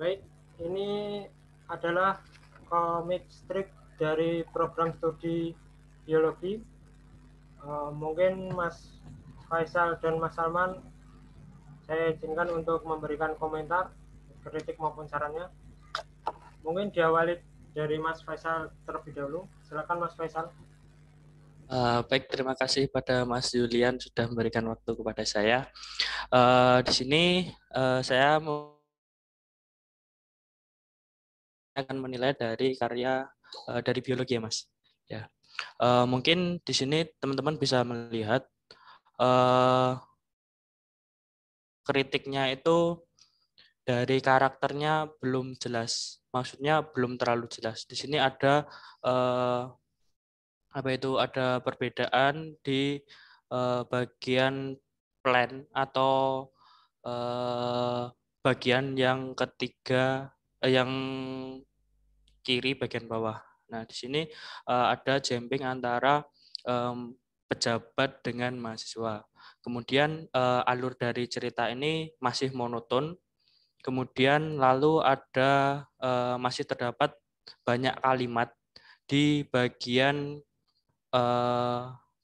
Baik, ini adalah komik strip dari program studi biologi. Mungkin Mas Faisal dan Mas Salman saya izinkan untuk memberikan komentar, kritik maupun sarannya. Mungkin diawali dari Mas Faisal terlebih dahulu. Silakan Mas Faisal. Baik, terima kasih pada Mas Julian sudah memberikan waktu kepada saya. Di sini saya akan menilai dari karya dari biologi ya, Mas. Ya, mungkin di sini teman-teman bisa melihat kritiknya itu dari karakternya belum jelas. Maksudnya belum terlalu jelas. Di sini ada ada perbedaan di bagian plan atau bagian yang ketiga, yang kiri bagian bawah. Nah, di sini ada jumping antara pejabat dengan mahasiswa. Kemudian alur dari cerita ini masih monoton. Kemudian lalu ada masih terdapat banyak kalimat di bagian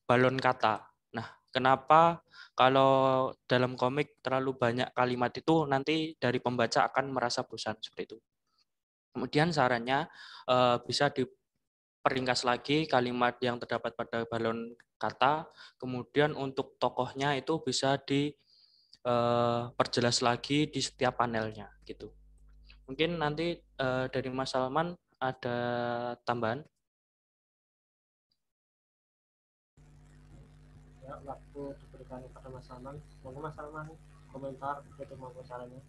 balon kata. Nah, kenapa kalau dalam komik terlalu banyak kalimat itu nanti dari pembaca akan merasa bosan seperti itu. Kemudian sarannya bisa diperingkas lagi kalimat yang terdapat pada balon kata. Kemudian untuk tokohnya itu bisa diperjelas lagi di setiap panelnya gitu. Mungkin nanti dari Mas Salman ada tambahan. Ya, waktu diberikan kepada Mas Salman. Monggo Mas Salman komentar, kritik maupun sarannya.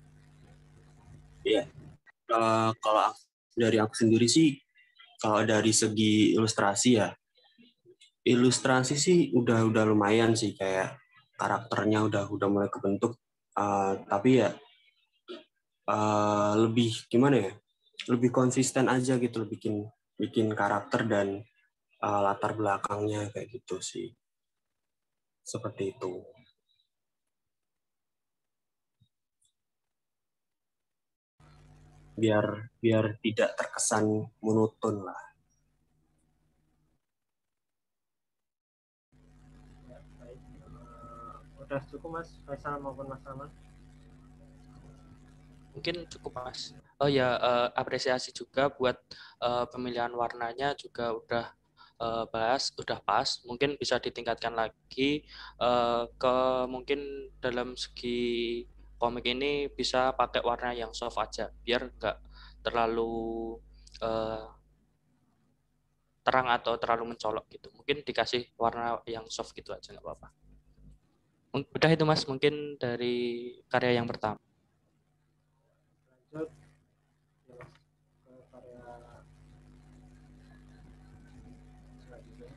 Iya, kalau dari aku sendiri sih, kalau dari segi ilustrasi ya, ilustrasi sih udah lumayan sih, kayak karakternya udah mulai kebentuk. Tapi ya lebih gimana ya, lebih konsisten aja gitu, bikin bikin karakter dan latar belakangnya kayak gitu sih, seperti itu. Biar tidak terkesan monoton lah. Ya, baik. Udah cukup Mas Faisal maupun Mas Salman. Mungkin cukup, Mas. Oh ya, apresiasi juga buat pemilihan warnanya juga udah udah pas. Mungkin bisa ditingkatkan lagi ke mungkin dalam segi komik ini bisa pakai warna yang soft aja, biar nggak terlalu eh, terang atau terlalu mencolok gitu. Mungkin dikasih warna yang soft gitu aja nggak apa-apa. Udah itu Mas, mungkin dari karya yang pertama. Lanjut ya, Mas, ke karya selanjutnya.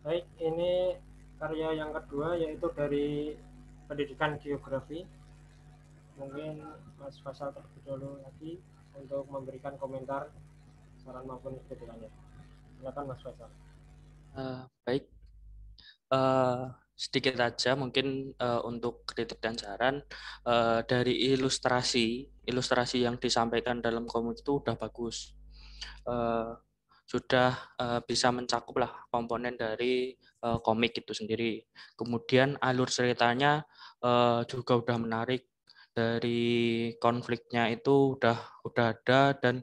Baik, ini karya yang kedua yaitu dari pendidikan geografi. Mungkin Mas Faisal terlebih dahulu lagi untuk memberikan komentar, saran maupun kritikannya. Silakan Mas Faisal. Baik, sedikit aja mungkin untuk kritik dan saran dari ilustrasi yang disampaikan dalam komik itu udah bagus. Eh, sudah bisa mencakup lah komponen dari komik itu sendiri. Kemudian alur ceritanya juga udah menarik, dari konfliknya itu udah ada, dan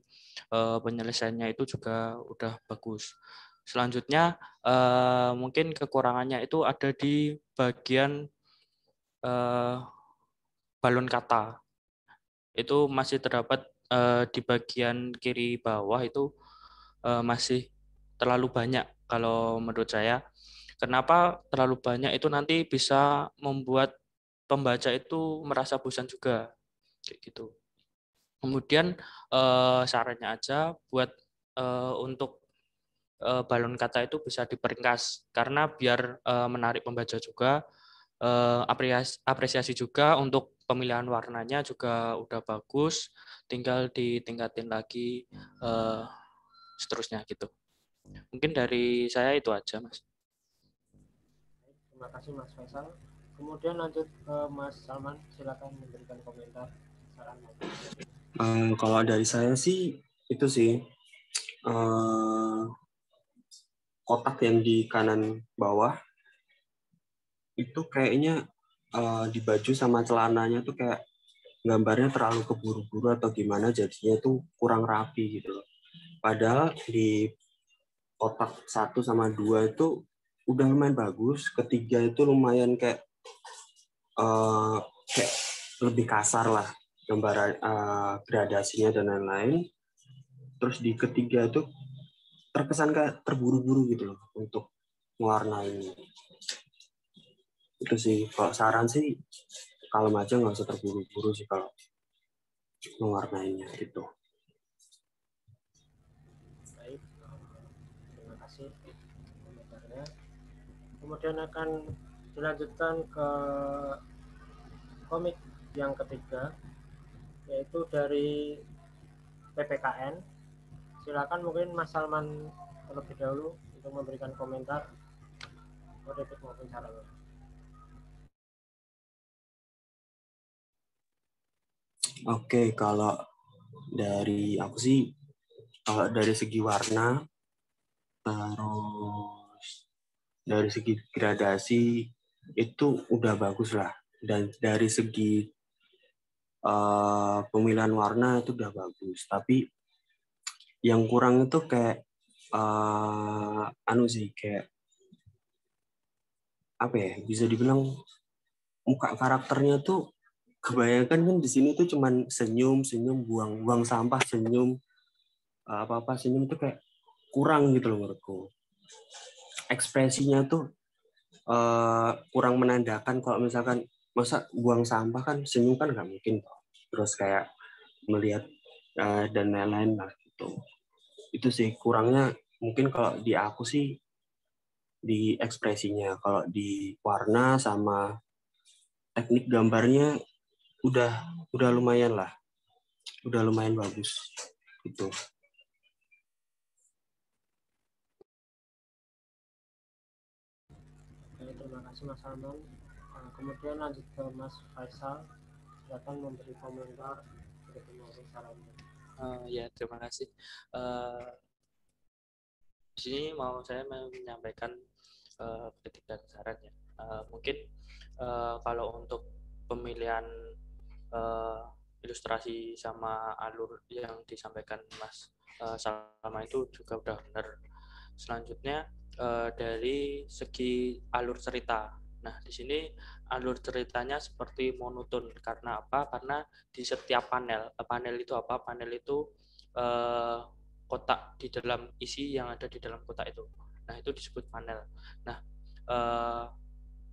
penyelesaiannya itu juga udah bagus. Selanjutnya mungkin kekurangannya itu ada di bagian eh, balon kata. Itu masih terdapat di bagian kiri bawah itu masih terlalu banyak kalau menurut saya. Kenapa terlalu banyak itu nanti bisa membuat pembaca itu merasa bosan juga kayak gitu. Kemudian sarannya aja buat untuk balon kata itu bisa diperingkas karena biar menarik pembaca juga. Apresiasi juga untuk pemilihan warnanya juga udah bagus, tinggal ditingkatin lagi seterusnya gitu. Mungkin dari saya itu aja, Mas. Terima kasih Mas Faisal. Kemudian lanjut ke Mas Salman, silakan memberikan komentar, saran. Kalau dari saya sih itu sih kotak yang di kanan bawah itu kayaknya di baju sama celananya tuh kayak gambarnya terlalu keburu-buru atau gimana, jadinya itu kurang rapi gitu loh. Padahal di kotak 1 sama 2 itu udah lumayan bagus, ketiga itu lumayan kayak kayak lebih kasar lah gambaran gradasinya dan lain-lain. Terus di ketiga itu terkesan kayak terburu-buru gitu loh untuk mewarnai. Itu sih kalau saran sih, kalau aja nggak usah terburu-buru sih kalau mewarnainya gitu. Baik, terima kasih komentarnya. Kemudian akan dilanjutkan ke komik yang ketiga, yaitu dari PPKN. Silakan mungkin Mas Salman terlebih dahulu untuk memberikan komentar kritik maupun sarannya. Oke, kalau dari aku sih, kalau dari segi warna, terus dari segi gradasi itu udah bagus lah. Dan dari segi pemilihan warna itu udah bagus. Tapi yang kurang itu kayak kayak apa ya? Bisa dibilang muka karakternya tuh kebanyakan kan di sini tuh cuman senyum, senyum, buang sampah, senyum, apa-apa senyum tuh kayak kurang gitu loh menurutku. Ekspresinya tuh kurang menandakan kalau misalkan masa buang sampah kan senyum kan nggak mungkin. Terus kayak melihat dan lain-lain lah gitu. Itu sih kurangnya mungkin kalau di aku sih di ekspresinya. Kalau di warna sama teknik gambarnya udah lumayan lah. Udah lumayan bagus gitu. Oke, terima kasih Mas Salman. Kemudian lanjut ke Mas Faisal, silakan memberi komentar kritik maupun sarannya. Ya, terima kasih. Di sini saya menyampaikan kritik dan saran ya. Mungkin kalau untuk pemilihan ilustrasi sama alur yang disampaikan Mas Salma itu juga udah benar. Selanjutnya dari segi alur cerita. Nah, di sini alur ceritanya seperti monoton. Karena apa? Karena di setiap panel itu apa? Panel itu kotak di dalam isi yang ada di dalam kotak itu. Nah, itu disebut panel. Nah,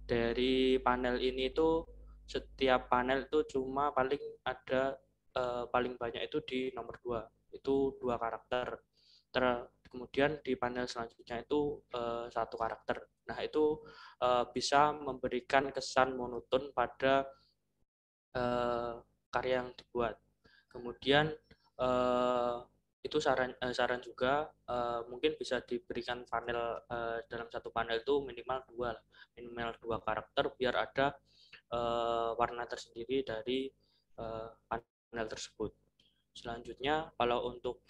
dari panel ini itu setiap panel itu cuma paling ada paling banyak itu di nomor 2, itu 2 karakter. Kemudian di panel selanjutnya itu 1 karakter. Nah, itu bisa memberikan kesan monoton pada karya yang dibuat. Kemudian itu saran juga mungkin bisa diberikan panel dalam satu panel itu minimal 2 karakter biar ada warna tersendiri dari panel tersebut. Selanjutnya kalau untuk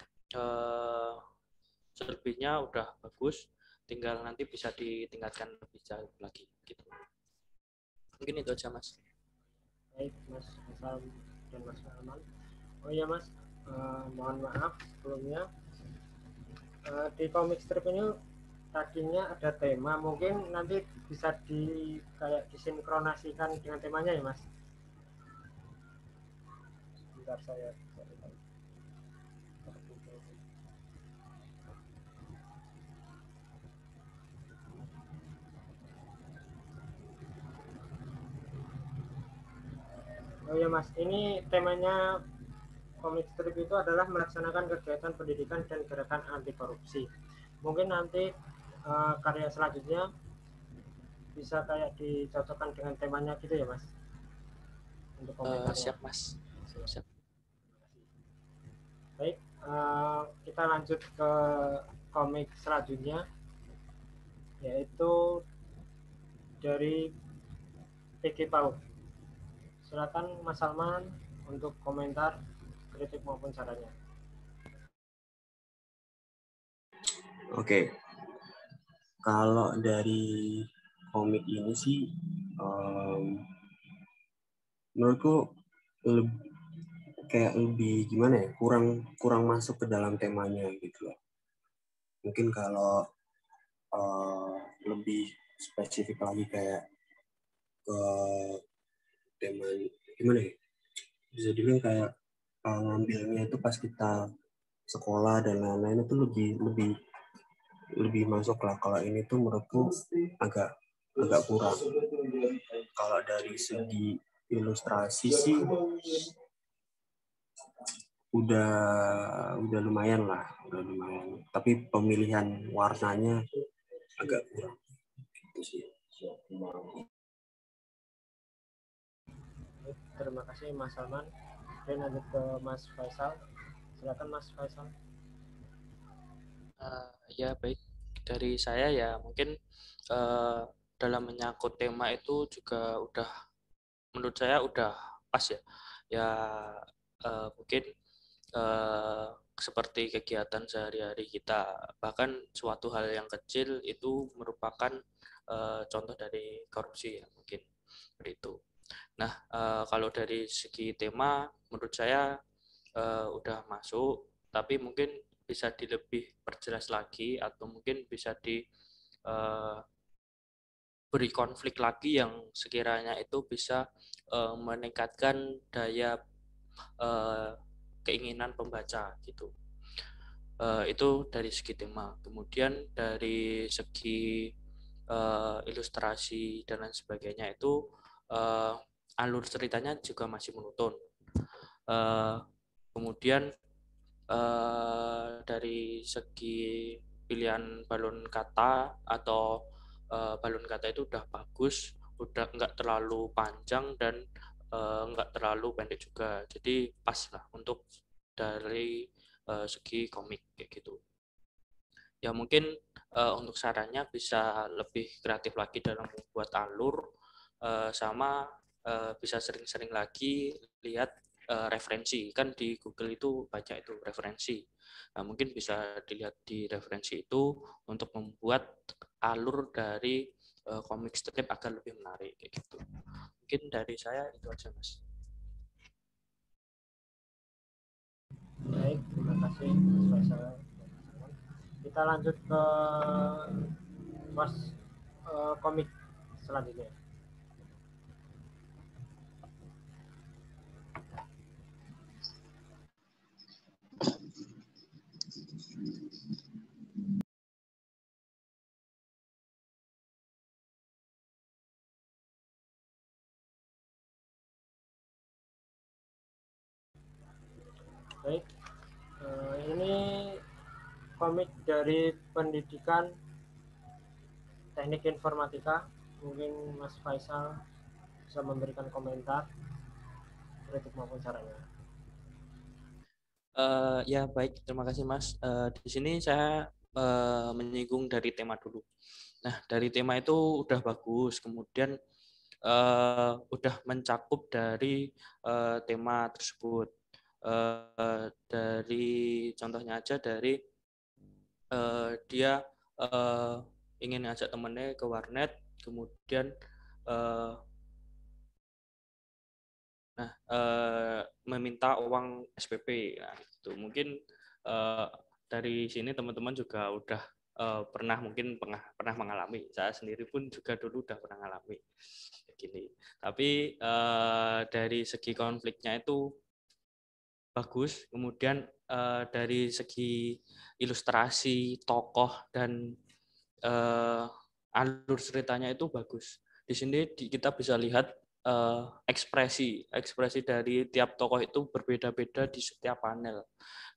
selebihnya udah bagus, tinggal nanti bisa ditingkatkan lebih jauh lagi gitu. Mungkin itu aja Mas. Baik Mas Faisal dan Mas Salman. Oh ya Mas, mohon maaf sebelumnya, di komik strip ini tadinya ada tema, mungkin nanti bisa kayak disinkronasikan dengan temanya ya Mas. Sebentar saya carikan. Oh ya Mas, ini temanya komik strip itu adalah melaksanakan kegiatan pendidikan dan gerakan anti korupsi. Mungkin nanti karya selanjutnya bisa kayak dicocokkan dengan temanya gitu ya Mas, untuk komentarnya. Siap Mas. Siap. Baik, kita lanjut ke komik selanjutnya, yaitu dari Piki Paut. Silakan Mas Salman untuk komentar, kritik maupun sarannya. Oke, kalau dari komik ini sih, menurutku lebih gimana ya, kurang masuk ke dalam temanya gitu loh. Mungkin kalau lebih spesifik lagi kayak ke tema gimana ya, bisa dibilang kayak ngambilnya itu pas kita sekolah dan lain-lain itu lebih masuk lah. Kalau ini tuh menurutku agak kurang. Kalau dari segi ilustrasi sih udah lumayan lah, udah lumayan. Tapi pemilihan warnanya agak kurang. Gitu sih. Terima kasih Mas Salman. Dan lanjut ke Mas Faisal. Silakan Mas Faisal. Ya baik, dari saya ya mungkin dalam menyangkut tema itu juga udah, menurut saya udah pas ya. Ya mungkin seperti kegiatan sehari-hari kita, bahkan suatu hal yang kecil itu merupakan contoh dari korupsi ya mungkin seperti itu. Nah, kalau dari segi tema menurut saya udah masuk, tapi mungkin bisa dilebih perjelas lagi atau mungkin bisa beri konflik lagi yang sekiranya itu bisa meningkatkan daya keinginan pembaca gitu. Itu dari segi tema. Kemudian dari segi ilustrasi dan lain sebagainya itu alur ceritanya juga masih monoton. Kemudian dari segi pilihan balon kata atau balon kata itu udah bagus, udah nggak terlalu panjang dan nggak terlalu pendek juga, jadi pas lah untuk dari segi komik kayak gitu. Ya mungkin untuk sarannya bisa lebih kreatif lagi dalam membuat alur, sama bisa sering-sering lagi lihat referensi, kan di Google itu banyak itu referensi. Nah, mungkin bisa dilihat di referensi itu untuk membuat alur dari komik strip agar lebih menarik kayak gitu. Mungkin dari saya itu aja Mas. Baik, terima kasih Mas Faisal. Kita lanjut ke Mas komik selanjutnya. Baik, ini komik dari pendidikan teknik informatika. Mungkin Mas Faisal bisa memberikan komentar, kritik maupun sarannya. Ya baik, terima kasih Mas. Di sini saya menyinggung dari tema dulu. Nah, dari tema itu udah bagus, kemudian udah mencakup dari tema tersebut. Dari contohnya aja dari dia ingin ngajak temennya ke warnet, kemudian meminta uang SPP. Nah, itu mungkin dari sini teman-teman juga udah pernah mengalami. Saya sendiri pun juga dulu udah pernah mengalami gini. Tapi dari segi konfliknya itu bagus. Kemudian dari segi ilustrasi tokoh dan alur ceritanya itu bagus. Di sini kita bisa lihat ekspresi dari tiap tokoh itu berbeda-beda di setiap panel.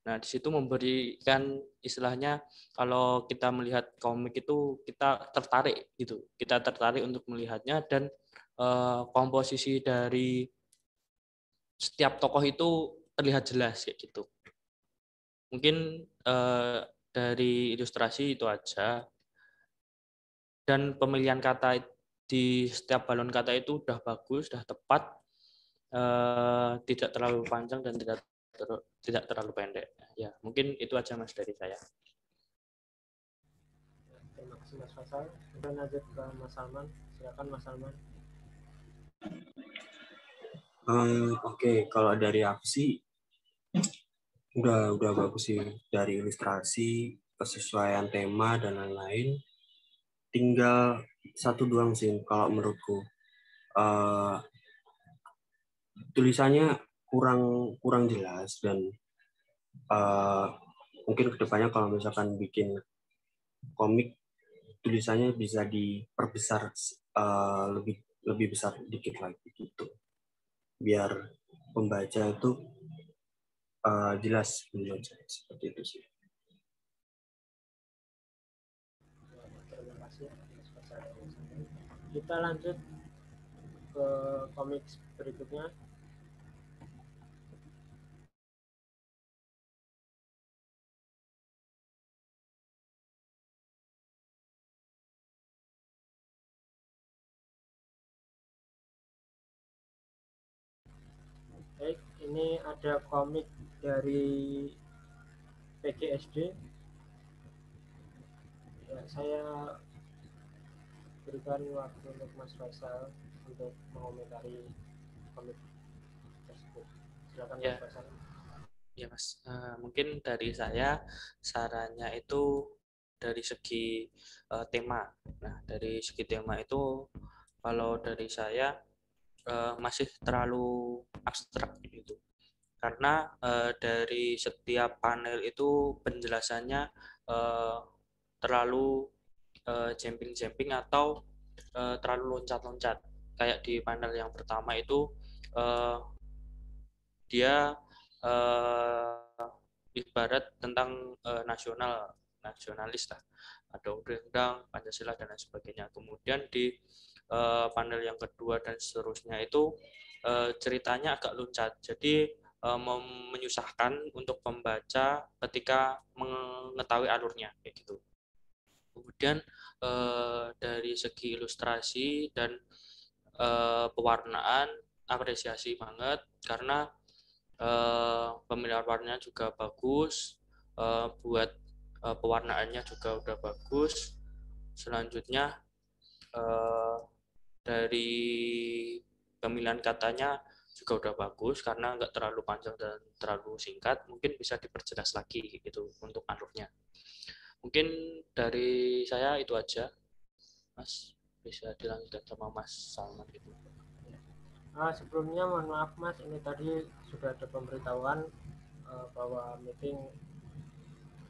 Nah, di situ memberikan istilahnya, kalau kita melihat komik itu kita tertarik gitu. Kita tertarik untuk melihatnya, dan komposisi dari setiap tokoh itu terlihat jelas kayak gitu. Mungkin dari ilustrasi itu aja. Dan pemilihan kata di setiap balon kata itu udah bagus, udah tepat, tidak terlalu panjang dan tidak terlalu pendek. Ya, mungkin itu aja Mas dari saya. Terima kasih Mas Faisal. Kemudian lanjut ke Mas Salman. Silakan Mas Salman. Oke, kalau dari aku sih udah bagus sih, dari ilustrasi, kesesuaian tema dan lain-lain. Tinggal satu doang sih kalau menurutku. Tulisannya kurang jelas dan mungkin kedepannya kalau misalkan bikin komik tulisannya bisa diperbesar lebih besar dikit lagi gitu, biar pembaca itu jelas menurut saya, seperti itu sih. Terima kasih Mas Faisal. Kita lanjut ke komik berikutnya. Baik, ini ada komik dari PGSD. Ya, saya berikan waktu untuk Mas Faisal untuk mengomentari komik tersebut. Silakan Mas Ya. Faisal. Ya Mas, mungkin dari saya sarannya itu dari segi tema. Nah, dari segi tema itu kalau dari saya masih terlalu abstrak gitu. Karena dari setiap panel itu penjelasannya terlalu jumping-jumping atau terlalu loncat-loncat. Kayak di panel yang pertama itu dia ibarat tentang nasionalis lah, ada undang-undang Pancasila dan lain sebagainya. Kemudian di panel yang kedua dan seterusnya itu ceritanya agak loncat, jadi menyusahkan untuk pembaca ketika mengetahui alurnya kayak gitu. Kemudian dari segi ilustrasi dan pewarnaan apresiasi banget karena pemilihan warnanya juga bagus, buat pewarnaannya juga udah bagus. Selanjutnya dari pemilihan katanya juga udah bagus karena nggak terlalu panjang dan terlalu singkat. Mungkin bisa diperjelas lagi gitu untuk alurnya. Mungkin dari saya itu aja, Mas. Bisa dilanjutkan sama Mas Salman gitu. Sebelumnya mohon maaf Mas, ini tadi sudah ada pemberitahuan bahwa meeting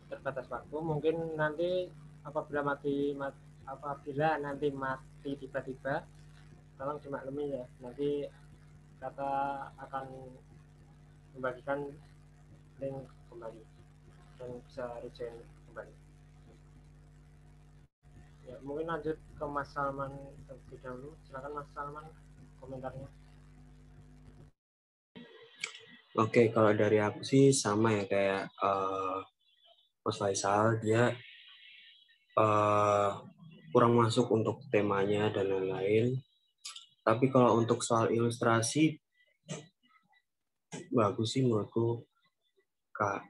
terbatas waktu. Mungkin nanti apabila nanti mati tiba-tiba, tolong dimaklumi ya. Nanti kata akan membagikan link kembali dan bisa rejoin kembali. Ya, mungkin lanjut ke Mas Salman terlebih dahulu. Silakan Mas Salman komentarnya. Oke, kalau dari aku sih sama ya kayak Mas Faisal, dia kurang masuk untuk temanya dan lain-lain. Tapi kalau untuk soal ilustrasi bagus sih menurutku, Kak.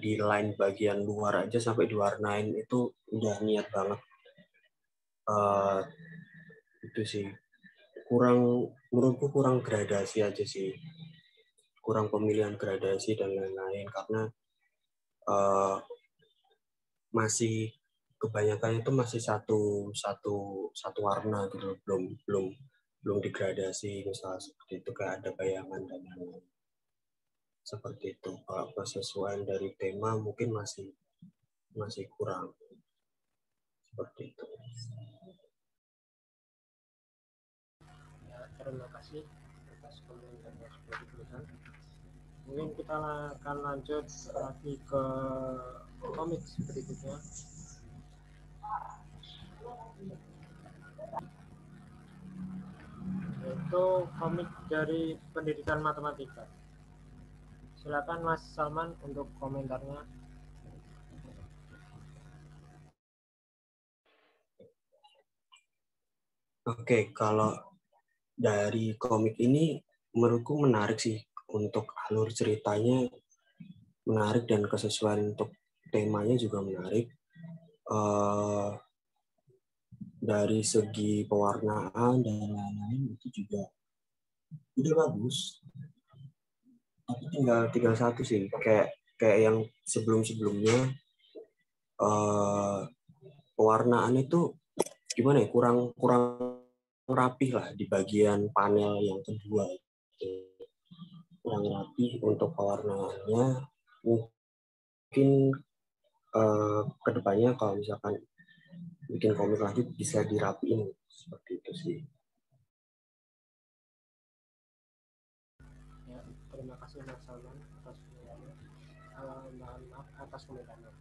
Di line bagian luar aja sampai diwarnain itu udah niat banget. Itu sih menurutku kurang gradasi aja sih, kurang pemilihan gradasi dan lain-lain karena masih kebanyakan itu masih satu warna gitu, belum digradasi misalnya seperti itu, kayak ada bayangan dan lain-lain seperti itu. Kalau kesesuaian dari tema mungkin masih kurang seperti itu. Ya, terima kasih atas komentarnya sudah diberikan. Mungkin kita akan lanjut lagi ke komik berikutnya. Yaitu komik dari pendidikan matematika. Silakan Mas Salman untuk komentarnya. Oke, kalau dari komik ini menurutku menarik sih, untuk alur ceritanya menarik dan kesesuaian untuk temanya juga menarik. Eh, dari segi pewarnaan dan lain-lain itu juga udah bagus. Tapi tinggal satu sih, kayak kayak yang sebelum-sebelumnya, eh, pewarnaan itu gimana ya, kurang kurang rapih lah di bagian panel yang kedua. Kurang rapih untuk pewarnaannya. Mungkin kedepannya kalau misalkan bikin komik lagi bisa dirapiin seperti itu sih. Ya, terima kasih Mas Salman atas komentarnya. Maaf atas komentarnya.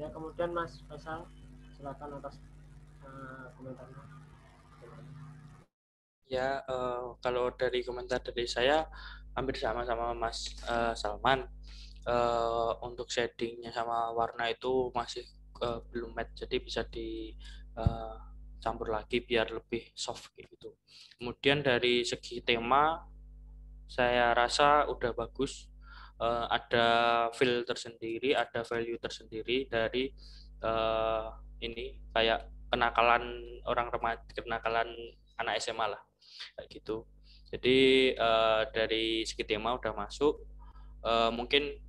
Ya, kemudian Mas Faisal, silakan atas komentarnya. Ya, kalau dari komentar dari saya hampir sama-sama Mas Salman. Untuk shadingnya sama warna itu masih belum match, jadi bisa dicampur lagi biar lebih soft kayak gitu. Kemudian dari segi tema, saya rasa udah bagus. Ada feel tersendiri, ada value tersendiri dari ini kayak kenakalan orang remaja, kenakalan anak SMA lah kayak gitu. Jadi dari segi tema udah masuk. Mungkin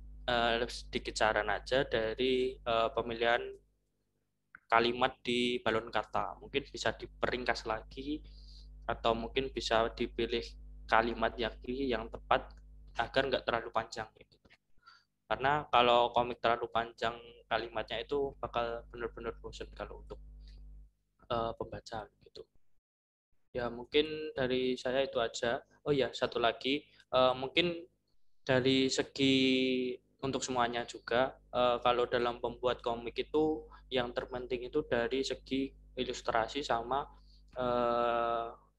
sedikit saran aja dari pemilihan kalimat di balon kata. Mungkin bisa diperingkas lagi atau mungkin bisa dipilih kalimat yang tepat agar nggak terlalu panjang gitu. Karena kalau komik terlalu panjang kalimatnya itu bakal benar-benar bosan kalau untuk pembaca gitu. Ya mungkin dari saya itu aja. Oh ya, satu lagi mungkin dari segi untuk semuanya juga, kalau dalam pembuat komik itu yang terpenting itu dari segi ilustrasi sama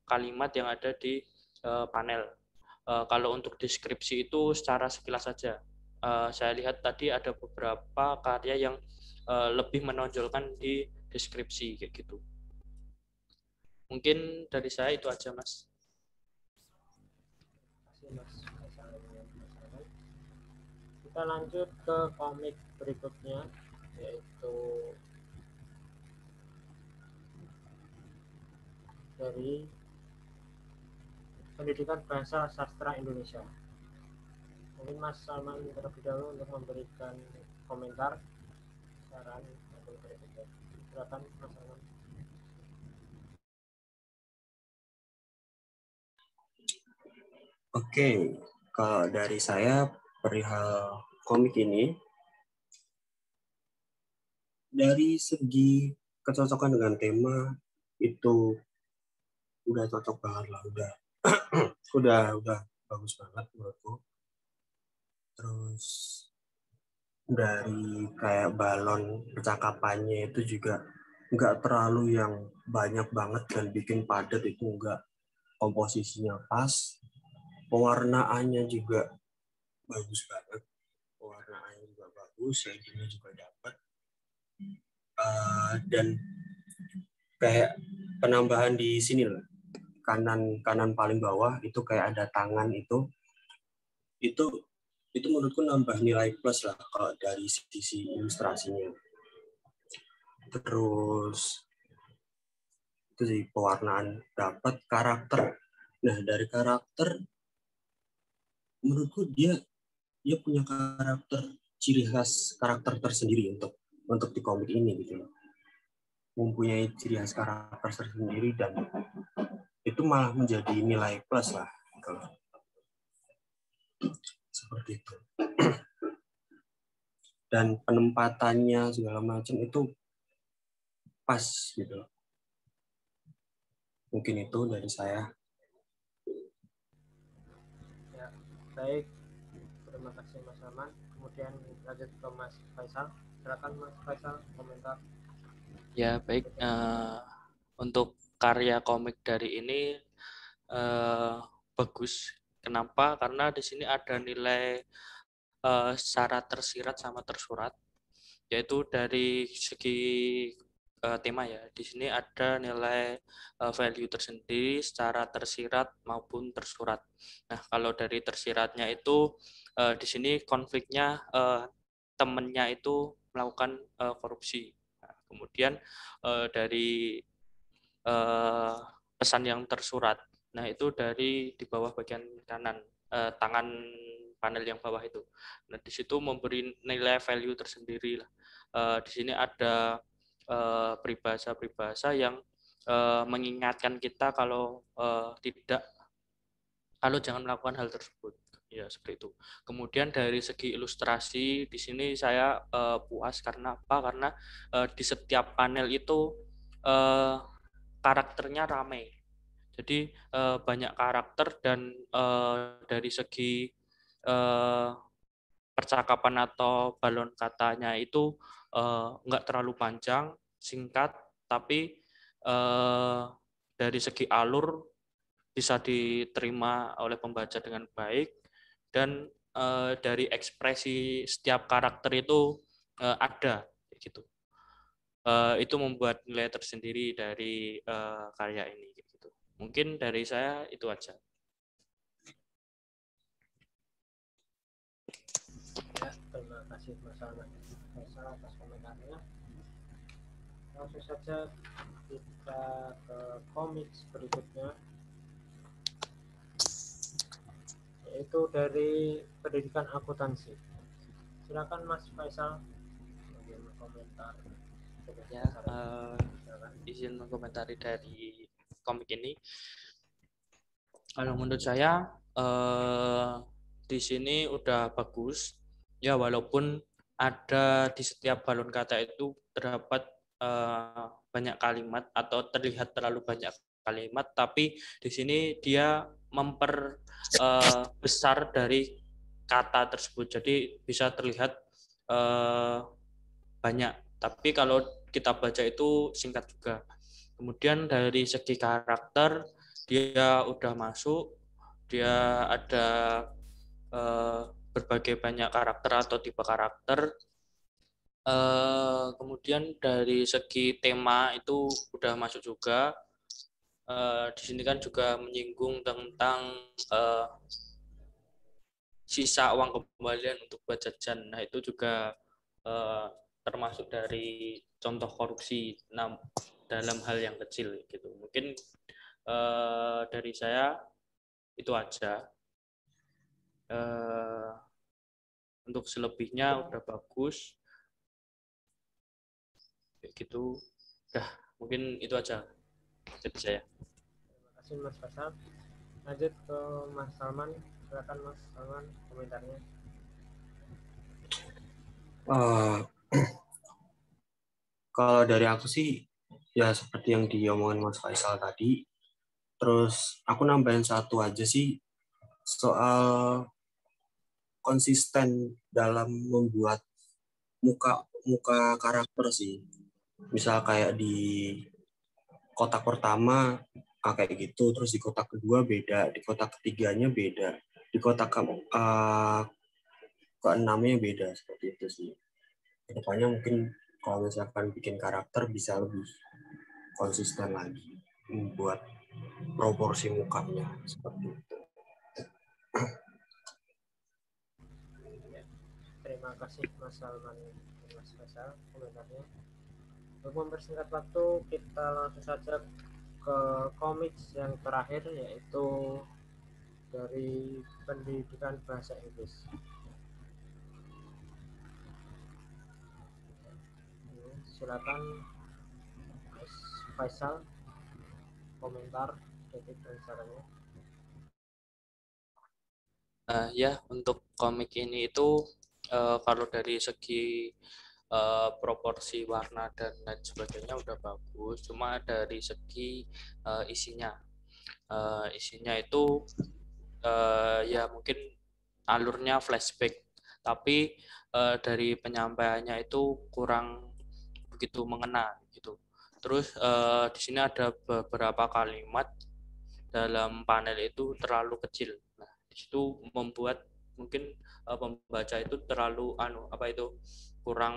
kalimat yang ada di panel. Kalau untuk deskripsi itu secara sekilas saja. Saya lihat tadi ada beberapa karya yang lebih menonjolkan di deskripsi kayak gitu. Mungkin dari saya itu aja, Mas. Terima kasih Mas Faisal. Kita lanjut ke komik berikutnya, yaitu dari Pendidikan Bahasa Sastra Indonesia. Mungkin Mas Salman terlebih dahulu untuk memberikan komentar, saran, atau berikutnya. Silakan Mas Salman. Oke, kalau dari saya perihal komik ini, dari segi kecocokan dengan tema itu udah cocok banget lah, udah bagus banget menurutku. Terus dari kayak balon percakapannya itu juga nggak terlalu yang banyak banget dan bikin padat, itu enggak. Komposisinya pas, pewarnaannya juga bagus banget, pewarnaannya juga bagus, shadingnya juga dapat. Dan kayak penambahan di sini lah, kanan kanan paling bawah itu kayak ada tangan, itu itu menurutku nambah nilai plus lah kalau dari sisi ilustrasinya. Terus itu sih, pewarnaan dapat, karakter. Nah, dari karakter menurutku dia dia punya karakter, ciri khas karakter tersendiri untuk di komik ini gitu loh. Mempunyai ciri khas karakter tersendiri dan itu malah menjadi nilai plus lah gitu loh. Seperti itu. Dan penempatannya segala macam itu pas gitu loh. Mungkin itu dari saya. Ya, baik. Terima kasih Mas Salman. Kemudian lanjut ke Mas Faisal. Silakan Mas Faisal komentar. Ya, baik. Untuk karya komik dari ini bagus. Kenapa? Karena di sini ada nilai secara tersirat sama tersurat, yaitu dari segi tema ya. Di sini ada nilai value tersendiri secara tersirat maupun tersurat. Nah, kalau dari tersiratnya itu di sini konfliknya temennya itu melakukan korupsi. Nah, kemudian dari pesan yang tersurat. Nah, itu dari di bawah bagian kanan, tangan panel yang bawah itu. Nah, di situ memberi nilai value tersendiri lah. Di sini ada peribahasa-peribahasa yang mengingatkan kita kalau jangan melakukan hal tersebut. Ya, seperti itu. Kemudian dari segi ilustrasi, di sini saya puas karena apa? Karena di setiap panel itu karakternya ramai. Jadi banyak karakter dan dari segi percakapan atau balon katanya itu nggak terlalu panjang, singkat, tapi dari segi alur bisa diterima oleh pembaca dengan baik, dan dari ekspresi setiap karakter itu ada gitu. Itu membuat nilai tersendiri dari karya ini gitu. Mungkin dari saya itu aja. Ya, terima kasih Mas Alman atas komentarnya. Langsung saja kita ke komik berikutnya, yaitu dari pendidikan akuntansi. Silakan Mas Faisal komentar. Ya, izin mengomentari dari komik ini. Kalau menurut saya di sini udah bagus ya, walaupun ada di setiap balon kata itu terdapat banyak kalimat atau terlihat terlalu banyak kalimat, tapi di sini dia memperbesar dari kata tersebut, jadi bisa terlihat banyak, tapi kalau kita baca itu singkat juga. Kemudian dari segi karakter dia udah masuk, dia ada berbagai banyak karakter atau tipe karakter. Kemudian dari segi tema itu udah masuk juga. Di sini kan juga menyinggung tentang sisa uang kembalian untuk buat jajan. Nah, itu juga termasuk dari contoh korupsi dalam hal yang kecil gitu. Mungkin dari saya itu aja. Untuk selebihnya udah bagus. Kayak gitu. Udah, mungkin itu aja dari saya. Terima kasih Mas Faisal. Lanjut ke Mas Salman. Silakan Mas Salman komentarnya. Kalau dari aku sih ya seperti yang diomongin Mas Faisal tadi. Terus aku nambahin satu aja sih, soal konsisten dalam membuat muka karakter sih. Misal kayak di kotak pertama kayak gitu, terus di kotak kedua beda, di kotak ketiganya beda, di kotak keenamnya beda, seperti itu sih. Kedepannya mungkin kalau misalkan bikin karakter bisa lebih konsisten lagi membuat proporsi mukanya seperti itu. Terima kasih Mas Salman dan Mas Faisal komentarnya. Untuk mempersingkat waktu, kita langsung saja ke komik yang terakhir, yaitu dari pendidikan bahasa Inggris. Silakan Mas Faisal komentar titik dan sarannya. Ya, untuk komik ini itu kalau dari segi proporsi warna dan lain sebagainya udah bagus, cuma dari segi isinya itu ya mungkin alurnya flashback, tapi dari penyampaiannya itu kurang begitu mengena gitu. Terus di sini ada beberapa kalimat dalam panel itu terlalu kecil. Nah, di situ membuat mungkin pembaca itu terlalu kurang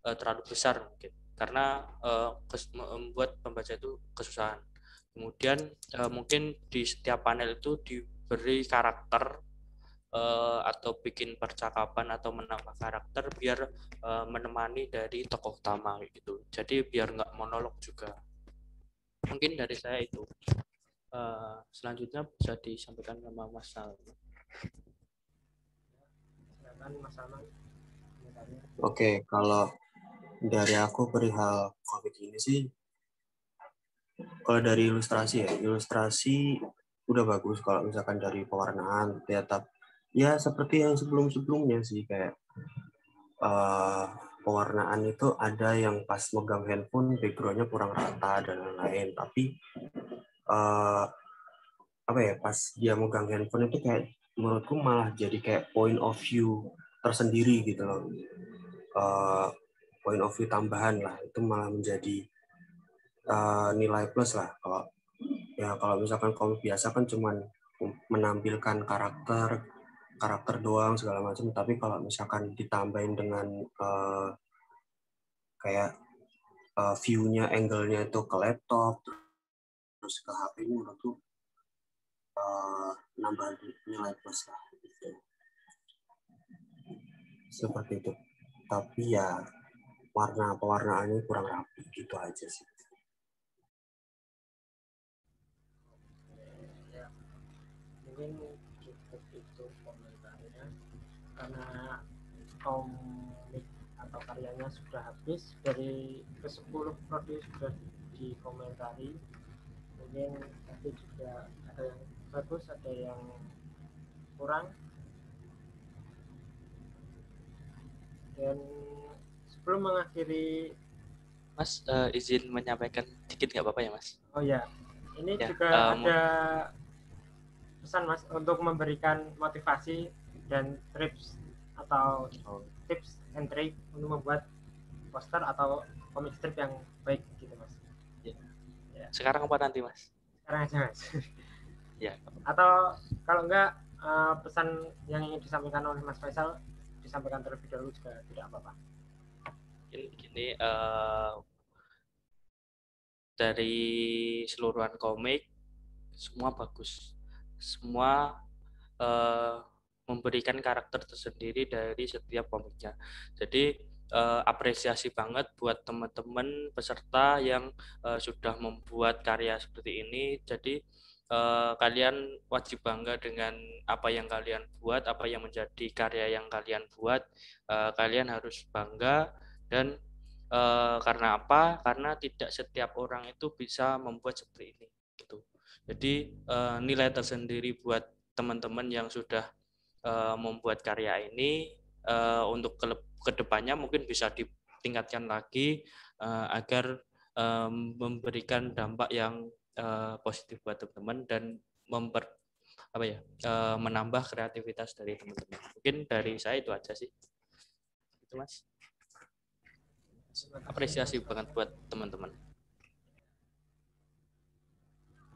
terlalu besar mungkin. karena membuat pembaca itu kesusahan. Kemudian mungkin di setiap panel itu diberi karakter atau bikin percakapan atau menambah karakter biar menemani dari tokoh utama gitu. Jadi biar nggak monolog juga. Mungkin dari saya itu. Selanjutnya bisa disampaikan sama Mas Salman. Silakan Mas Salman. Oke, kalau dari aku perihal komik ini sih, kalau dari ilustrasi udah bagus. Kalau misalkan dari pewarnaan, ya seperti yang sebelum-sebelumnya sih, kayak pewarnaan itu ada yang pas megang handphone backgroundnya kurang rata dan lain-lain. Tapi apa ya, pas dia megang handphone itu kayak menurutku malah jadi kayak point of view tersendiri gitu loh. Point of view tambahan lah, itu malah menjadi nilai plus lah. Kalau misalkan komik biasa kan cuman menampilkan karakter doang segala macam, tapi kalau misalkan ditambahin dengan kayak view-nya, angle-nya itu ke laptop terus ke HP, ini menurutku nambah nilai plus lah gitu. Seperti itu. Tapi ya pewarnaannya kurang rapi gitu aja sih. Ya, mungkin cukup itu komentarnya, karena komik atau karyanya sudah habis. Dari ke-10 prodi sudah dikomentari. Mungkin tapi juga ada yang bagus, ada yang kurang. Dan sebelum mengakhiri, Mas izin menyampaikan dikit nggak apa-apa ya Mas? oh ya, ini Ya, juga ada pesan Mas untuk memberikan motivasi dan tips atau tips and trick untuk membuat poster atau comic strip yang baik gitu Mas. Ya. Sekarang apa nanti Mas? Sekarang aja Mas. Ya. Atau kalau enggak pesan yang ingin disampaikan oleh Mas Faisal disampaikan terlebih dahulu juga tidak apa-apa. Gini, dari seluruhan komik semua bagus, semua memberikan karakter tersendiri dari setiap komiknya. Jadi apresiasi banget buat teman-teman peserta yang sudah membuat karya seperti ini. Jadi kalian wajib bangga dengan apa yang kalian buat, apa yang menjadi karya yang kalian buat. Kalian harus bangga. Dan karena apa? Karena tidak setiap orang itu bisa membuat seperti ini gitu. Jadi nilai tersendiri buat teman-teman yang sudah membuat karya ini. Untuk kedepannya mungkin bisa ditingkatkan lagi agar memberikan dampak yang positif buat teman-teman dan menambah kreativitas dari teman-teman. Mungkin dari saya itu aja sih. Itu Mas. Apresiasi banget buat teman-teman.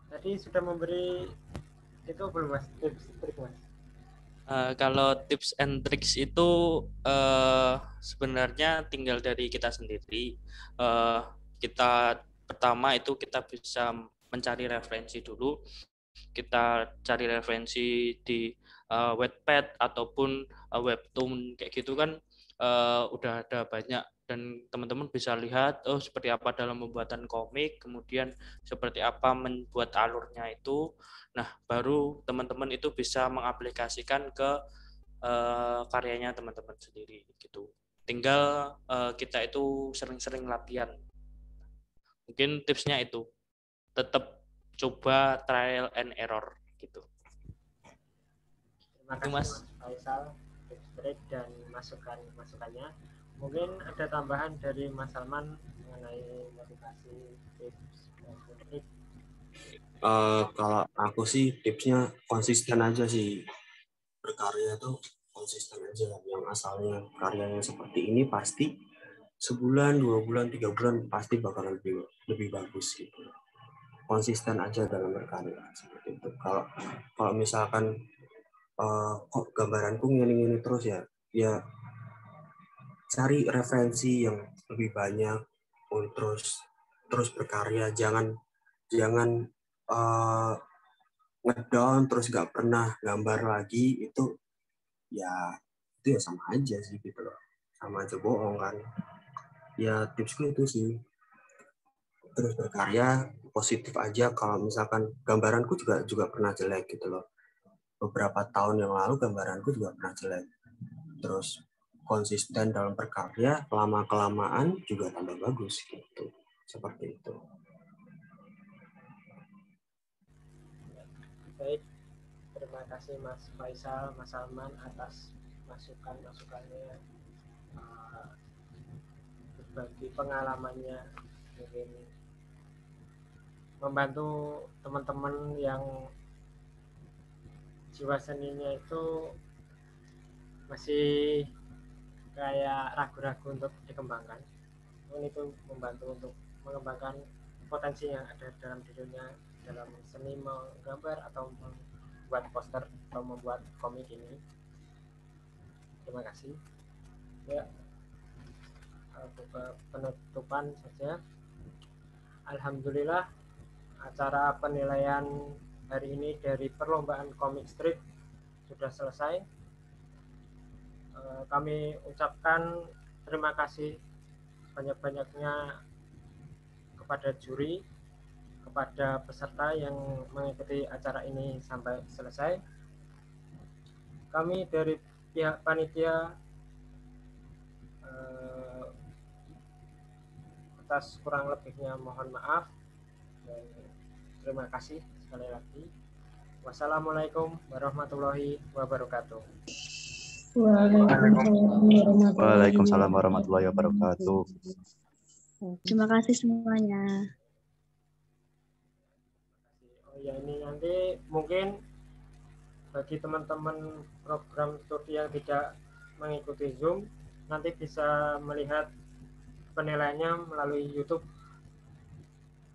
Tadi sudah memberi itu belum Mas, tips trik Mas? Kalau tips and tricks itu sebenarnya tinggal dari kita sendiri. Kita pertama itu kita bisa mencari referensi dulu. Kita cari referensi di Wattpad ataupun webtoon kayak gitu kan, udah ada banyak, dan teman-teman bisa lihat seperti apa dalam pembuatan komik, kemudian seperti apa membuat alurnya itu. Nah, baru teman-teman itu bisa mengaplikasikan ke karyanya teman-teman sendiri gitu. Tinggal kita itu sering-sering latihan. Mungkin tipsnya itu tetap coba trial and error gitu. Terima kasih Mas Faisal, tips trik dan masukannya. Mungkin ada tambahan dari Mas Salman mengenai motivasi, tips dan trik. Kalau aku sih tipsnya konsisten aja sih, berkarya tuh konsisten aja. Yang asalnya karyanya seperti ini pasti sebulan, 2 bulan, 3 bulan pasti bakal lebih bagus gitu. Konsisten aja dalam berkarya seperti itu. Kalau misalkan kok gambaranku ngini terus ya cari referensi yang lebih banyak, terus berkarya, jangan ngedown terus nggak pernah gambar lagi, itu ya sama aja sih gitu loh, sama aja bohong kan. Ya tipsku itu sih, terus berkarya, positif aja. Kalau misalkan gambaranku juga pernah jelek gitu loh, beberapa tahun yang lalu gambaranku juga pernah jelek, terus konsisten dalam berkarya, lama kelamaan juga tambah bagus gitu, seperti itu. Baik, terima kasih Mas Faisal, Mas Salman atas masukannya, berbagi pengalamannya, mungkin membantu teman-teman yang jiwa seninya itu masih kayak ragu-ragu untuk dikembangkan. Itu membantu untuk mengembangkan potensi yang ada dalam dirinya dalam seni menggambar atau membuat poster atau membuat komik ini. Terima kasih. Ya, penutupan saja. Alhamdulillah, acara penilaian hari ini dari perlombaan komik strip sudah selesai. Kami ucapkan terima kasih banyak-banyaknya kepada juri, kepada peserta yang mengikuti acara ini sampai selesai. Kami dari pihak panitia atas kurang lebihnya mohon maaf dan terima kasih sekali lagi. Wassalamualaikum warahmatullahi wabarakatuh. Waalaikumsalam warahmatullahi wabarakatuh. Terima kasih semuanya. Oh ya, ini nanti mungkin bagi teman-teman program studi yang tidak mengikuti Zoom, nanti bisa melihat penilaiannya melalui YouTube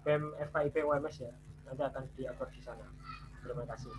BEM FKIP UMS ya. Nanti akan diupload di sana. Terima kasih.